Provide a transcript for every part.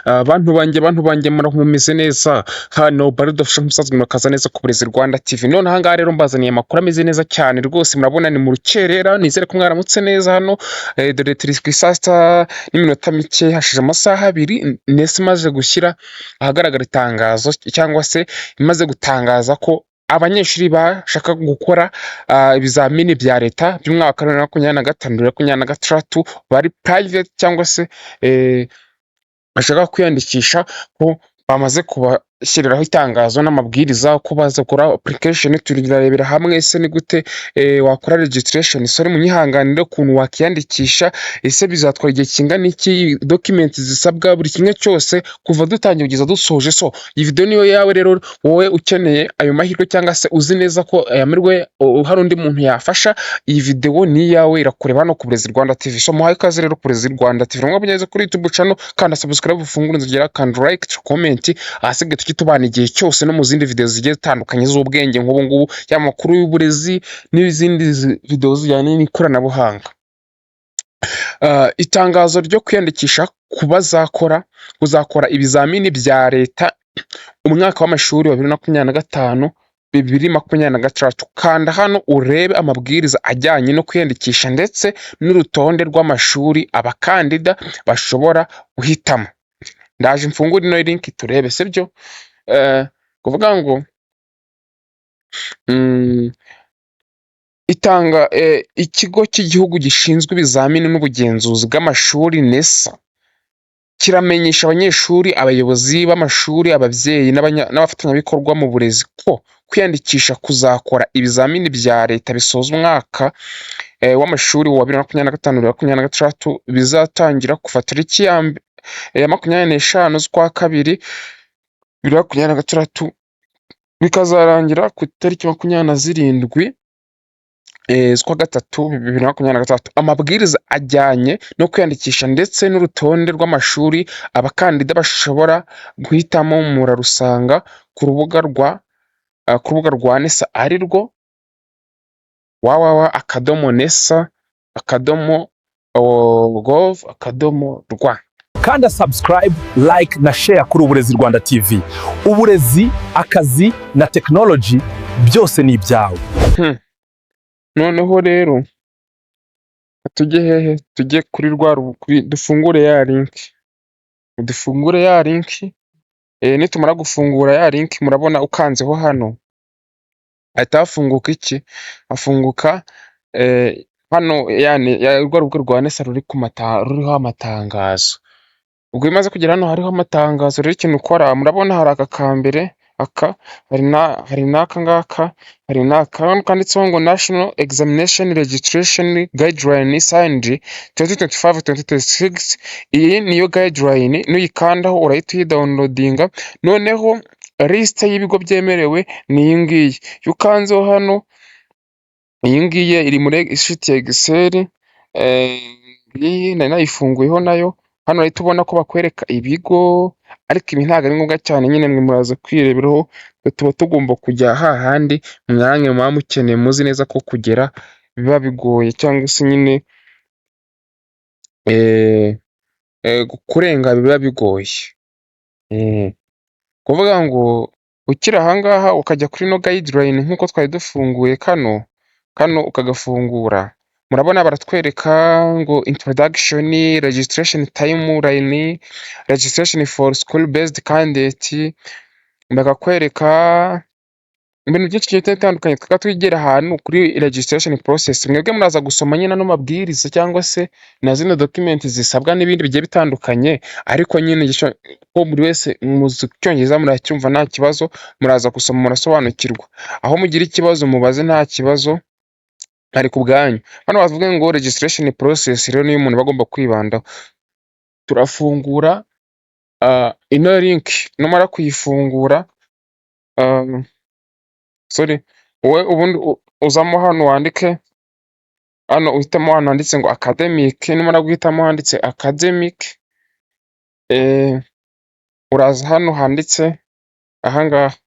Bantu banjye mumeze neza, hano Baridofasha nk'umusanzwe murakaza neza ku Burezi Rwanda TV. None aha ngaha rero mbazaniye amakuru ameze neza cyane rwose, murabona ni mu rukerera, nizere ko mwaramutse neza hano. Dore turi ku isaa sita n'iminota mike, hashize amasaha abiri NESA imaze gushyira ahagaragara itangazo cyangwa se imaze gutangaza ko abanyeshuri bashaka gukora ibizamini bya leta by'umwaka wa 2025-2026 bari private cyangwa se bashaka kwiyandikisha ko bamaze kubashyiriraho itangazo n'amabwiriza ko baza gukora application. Turarebera hamwe ese ni gute wakora registration, sorry munyihanganire, ukuntu wakiyandikisha, ese bizatwara igihe kingana iki, documents zisabwa, buri kimwe cyose kuva dutangiye kugeza dusoje. So iyi video niyo yawe rero, wowe ukeneye ayo mahirwe cyangwa se uzi neza ko ayamirwe hari undi muntu yafasha, iyi video ni iyawe, irakureba hano ku Burezi Rwanda TV. So muhaye ikaze rero ku Burezi Rwanda TV, mwabonye kuri YouTube channel, kandi subscribe, ufungure inzogera, kandi like, comment, ahasigaye tujye tubana igihe cyose no mu zindi video zigiye zitandukanye z'ubwenge nk'ubu ngubu, y'amakuru y'uburezi n'izindi video zijyanye n'ikoranabuhanga. Itangazo ryo kwiyandikisha kuzakora ibizamini bya leta umwaka w'amashuri wa 2025-2026. Kanda hano urebe amabwiriza ajyanye no kwiyandikisha ndetse n'urutonde rw'amashuri abakandida bashobora guhitamo. Ndaje mfungure ino link turebe, sibyo? Kuvuga ngo ikigo cy'igihugu gishinzwe ibizamini n'ubugenzuzi bw'amashuri NESA kiramenyesha abanyeshuri, abayobozi b'amashuri, ababyeyi n'abafatanyabikorwa mu burezi ko kwiyandikisha kuzakora ibizamini bya leta bisoza umwaka w'amashuri wa 2025-2026 bizatangira kuva tariki ya 25 z'ukwa kabiri 2026 bikazarangira ku itariki 27 z'ukwa gatatu 2023. Amabwiriza ajyanye no kwiyandikisha ndetse n'urutonde rw'amashuri abakandida bashobora guhitamo murarusanga ku rubuga rwa NESA, ari rwo www.nesa.gov.rw. Kanda subscribe, like na share kuri Uburezi Rwanda TV. Uburezi, akazi na technology byose ni ibyawe. Noneho rero tujye hehe? Tujye kuri dufungure ya link. Nitumara gufungura ya link, murabona ukanzeho hano ahita hafunguka iki? Hafunguka hano ya rubuga rwa NESA ruriho amatangazo. Ubwo bimaze kugera hano hariho amatangazo, rero ikintu ukora, murabona hari aka kambere, hari n'aka ngaka, hari n'aka kanditseho ngo National Examination Registration Guideline signed 2025-2026. Iyi niyo guideline, nuyikandaho urahita uyidownloadinga. Noneho liste y'ibigo byemerewe ni iyi ngiyi. Iyo ukanzeho hano, iyi ngiyi iri muri sheet ya Excel, iyi nari nayifunguyeho nayo. Hano urahita ubona ko bakwereka ibigo, ariko ibi ntabwo ari ngombwa cyane, nyine mwe muraza kwireberaho. Tuba tugomba kujya hahandi mwanya muba mukeneye, muzi neza ko kugera biba bigoye, cyangwa se nyine kurenga biba bigoye. Kuvuga ngo ukiri aha ngaha ukajya kuri no guideline nk'uko twari dufunguye kano ukagafungura, murabona baratwereka ngo introduction, registration timeline, registration for school based candidate, bakakwereka ibintu byinshi bitandukanye. Twigera ahantu kuri registration process, mwebwe muraza gusoma nyine no mabwiriza cyangwa se na zino documents zisabwa n'ibindi bigiye bitandukanye, ariko nyine ko buri wese muzi Cyongereza muracyumva nta kibazo, muraza gusoma murasobanukirwa. Aho mugira ikibazo mubaze, nta kibazo, ari ku bwanyu. Hano bavuga ngo registration process, rero niyo umuntu bagomba kwibandaho. Turafungura ino link, numara kuyifungura wowe ubundi uzamo hano wandike hano, uhitamo hano handitse ngo academic. Numara guhitamo handitse academic, uraza hano handitse ahangaha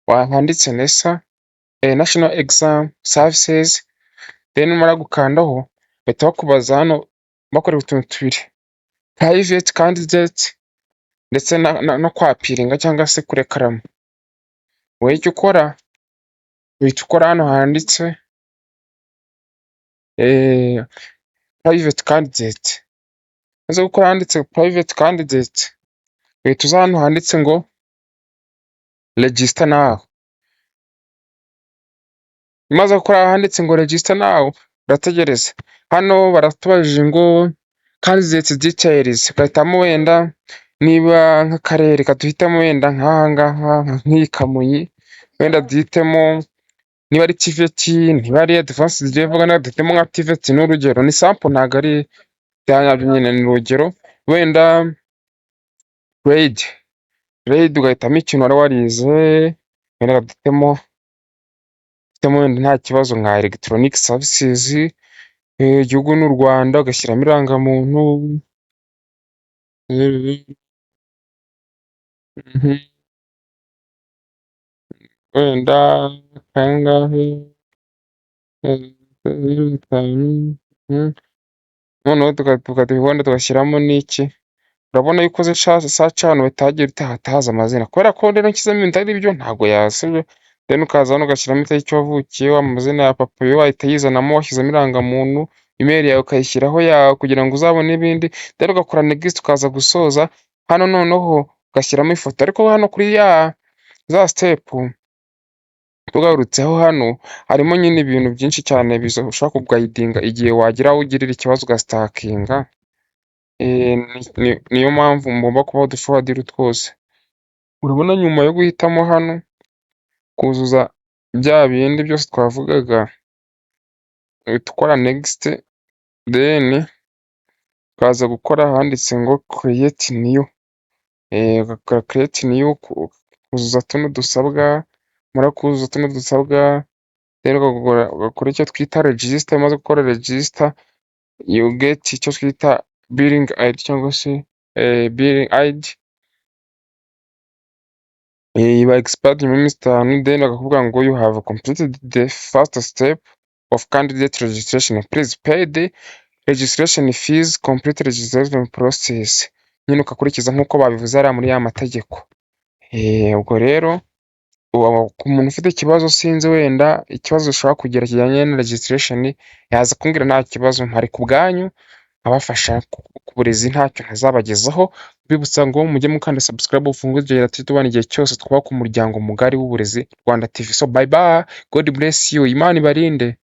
handitse NESA, National Exam Services. Then numara gukandaho bahita bakubaza hano, bakorera utuntu tubiri: private candidate ndetse no kwapiringa cyangwa se kurekarama. Wowe icyo ukora uhita ukora hano handitse private candidate. Umaze gukora handitse private candidate uhita uza hano handitse ngo register now. Umaze gukora handitse ngo register now urategereza. Hano baratubajije ngo candidate details, ugahitamo wenda niba nk'akarere kaduhitamo wenda nk'aha ngaha nk'iyi Kamonyi, wenda duhitemo niba ari TVET, niba ari advanced level, na duhitemo nka TVET ni urugero, ni sample ntabwo ari byanyabyo nyine, ni urugero. Wenda grade ugahitamo ikintu wari warize, wenda duhitemo wenda nta kibazo nka electronic services, igihugu n'u Rwanda, ugashyiramo irangamuntu, wenda kangahe, noneho tukabibona tugashyiramo n'iki. Urabona yuko ukoze search hano bahita haza amazina, kubera ko rero nshyizemo ibintu atari byo ntabwo yasibye. Then ukaza hano ugashyiramo itariki wavukiyeho, amazina ya papa yo wahita yizanamo washyizemo irangamuntu, email yawe ukayishyiraho yawe kugira ngo uzabone ibindi. Then ugakora next ukaza gusoza hano, noneho ugashyiramo ifoto. Ariko hano kuri za step tugarutseho hano harimo nyine ibintu byinshi cyane bishobora kugayidinga igihe wagira aho ugirira ikibazo ugasitakinga. Niyo mpamvu mugomba kubaho udufowadiri twose. Urabona nyuma yo guhitamo hano kuzuza bya bindi byose twavugaga, uhita ukora next, then ukaza gukora handitse ngo create new. Ugakora create new, kuzuza tuno dusabwa, mara kuzuza tuno dusabwa, then ugakora icyo twita register. Umaze gukora register you get icyo twita billing ID cyangwa se billing ID. Iba expired mu minsi 5, then bakavuga ngo you have completed the first step of candidate registration, please pay the registration fees, complete registration process. Nyine ukakurikiza nk'uko babivuze hariya muri ya mategeko. Ubwo rero ku muntu ufite ikibazo sinzi wenda ikibazo ushobora kugira kijyanye na registration, yaza kumbwira nta kibazo, mpari ku bwanyu abafasha ku burezi, ntacyo ntazabagezaho. Bibutsa ngo mujye mukanda subscribe, ufunguze iryo tubana igihe cyose twubaka umuryango mugari w'uburezi Rwanda TV. So bye bye, God bless you, Imana ibarinde.